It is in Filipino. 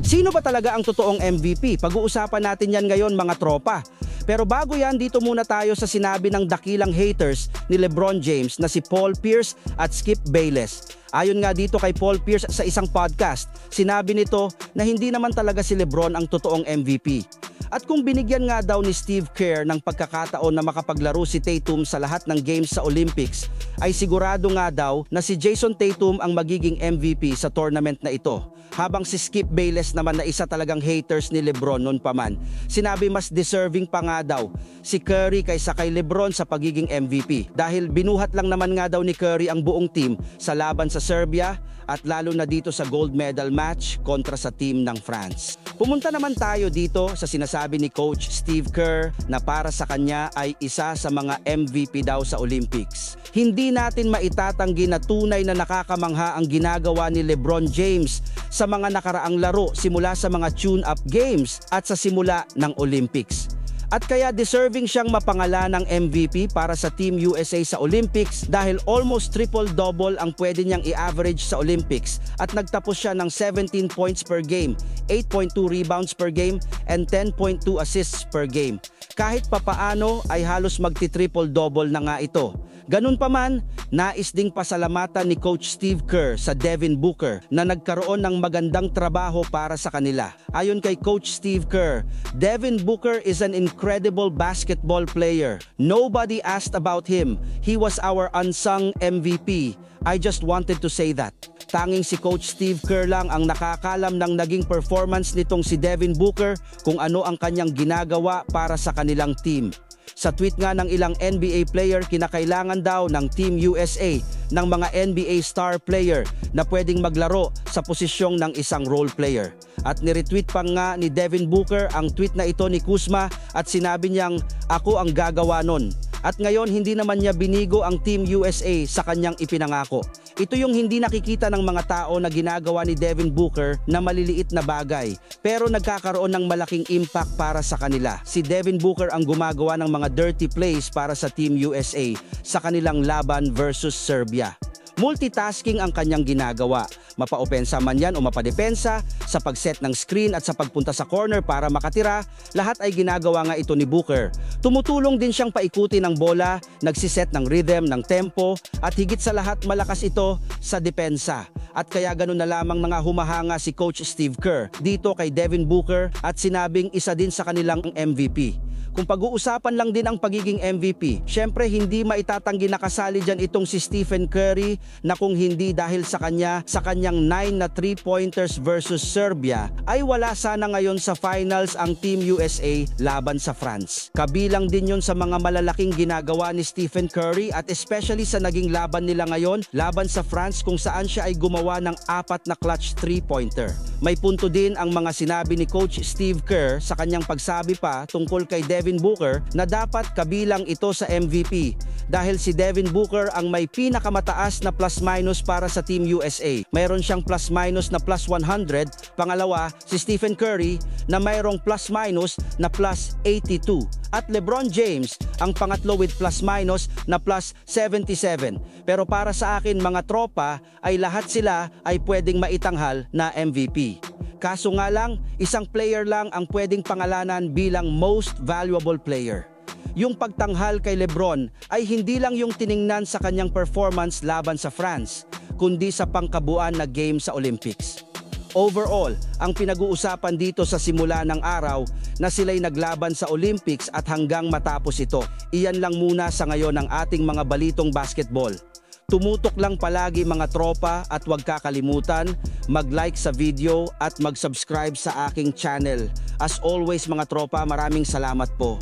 Sino ba talaga ang totoong MVP? Pag-uusapan natin yan ngayon mga tropa. Pero bago yan, dito muna tayo sa sinabi ng dakilang haters ni LeBron James na si Paul Pierce at Skip Bayless. Ayon nga dito kay Paul Pierce sa isang podcast, sinabi nito na hindi naman talaga si LeBron ang totoong MVP. At kung binigyan nga daw ni Steve Kerr ng pagkakataon na makapaglaro si Tatum sa lahat ng games sa Olympics, ay sigurado nga daw na si Jason Tatum ang magiging MVP sa tournament na ito. Habang si Skip Bayless naman na isa talagang haters ni LeBron noon pa man, sinabi mas deserving pa nga daw si Curry kaysa kay LeBron sa pagiging MVP. Dahil binuhat lang naman nga daw ni Curry ang buong team sa laban sa Serbia at lalo na dito sa gold medal match kontra sa team ng France. Pumunta naman tayo dito sa sinasabi ni Coach Steve Kerr na para sa kanya ay isa sa mga MVP daw sa Olympics. Hindi natin maitatanggi na tunay na nakakamangha ang ginagawa ni LeBron James sa mga nakaraang laro simula sa mga tune-up games at sa simula ng Olympics. At kaya deserving siyang mapangalan ng MVP para sa Team USA sa Olympics dahil almost triple-double ang pwede niyang i-average sa Olympics at nagtapos siya ng 17 points per game, 8.2 rebounds per game, and 10.2 assists per game. Kahit papaano ay halos magti-triple-double na nga ito. Ganun pa man, nais ding pasalamatan ni Coach Steve Kerr sa Devin Booker na nagkaroon ng magandang trabaho para sa kanila. Ayon kay Coach Steve Kerr, Devin Booker is an incredible basketball player. Nobody asked about him. He was our unsung MVP. I just wanted to say that. Tanging si Coach Steve Kerr lang ang nakakalam ng naging performance nitong si Devin Booker kung ano ang kanyang ginagawa para sa kanilang team. Sa tweet nga ng ilang NBA player, kinakailangan daw ng Team USA ng mga NBA star player na pwedeng maglaro sa posisyong ng isang role player. At niretweet pa nga ni Devin Booker ang tweet na ito ni Kuzma at sinabi niyang, "Ako ang gagawa nun." At ngayon hindi naman niya binigo ang Team USA sa kanyang ipinangako. Ito yung hindi nakikita ng mga tao na ginagawa ni Devin Booker na maliliit na bagay pero nagkakaroon ng malaking impact para sa kanila. Si Devin Booker ang gumagawa ng mga dirty plays para sa Team USA sa kanilang laban versus Serbia. Multitasking ang kanyang ginagawa. Mapa-opensa man yan o mapadepensa, sa pagset ng screen at sa pagpunta sa corner para makatira, lahat ay ginagawa nga ito ni Booker. Tumutulong din siyang paikuti ng bola, nagsiset ng rhythm, ng tempo, at higit sa lahat malakas ito sa depensa. At kaya ganun na lamang mga humahanga si Coach Steve Kerr dito kay Devin Booker at sinabing isa din sa kanilang MVP. Kung pag-uusapan lang din ang pagiging MVP, syempre hindi maitatanggi na kasali dyan itong si Stephen Curry na kung hindi dahil sa kanyang 9 na 3-pointers versus Serbia, ay wala sana ngayon sa finals ang Team USA laban sa France. Kabilang din yun sa mga malalaking ginagawa ni Stephen Curry at especially sa naging laban nila ngayon laban sa France kung saan siya ay gumawa ng 4 na clutch 3-pointer. May punto din ang mga sinabi ni Coach Steve Kerr sa kanyang pagsabi pa tungkol kay Devin Booker na dapat kabilang ito sa MVP dahil si Devin Booker ang may pinakamataas na plus-minus para sa Team USA. Mayroon siyang plus-minus na plus 100, pangalawa si Stephen Curry na mayroong plus-minus na plus 82 at LeBron James ang pangatlo with plus-minus na plus 77. Pero para sa akin mga tropa ay lahat sila ay pwedeng maitanghal na MVP. Kaso nga lang, isang player lang ang pwedeng pangalanan bilang most valuable player. Yung pagtanghal kay LeBron ay hindi lang yung tiningnan sa kanyang performance laban sa France, kundi sa pangkabuuan na game sa Olympics. Overall, ang pinag-uusapan dito sa simula ng araw na sila'y naglaban sa Olympics at hanggang matapos ito. Iyan lang muna sa ngayon ang ating mga balitong basketball. Tumutok lang palagi mga tropa at huwag kakalimutan mag-like sa video at mag-subscribe sa aking channel. As always mga tropa, maraming salamat po.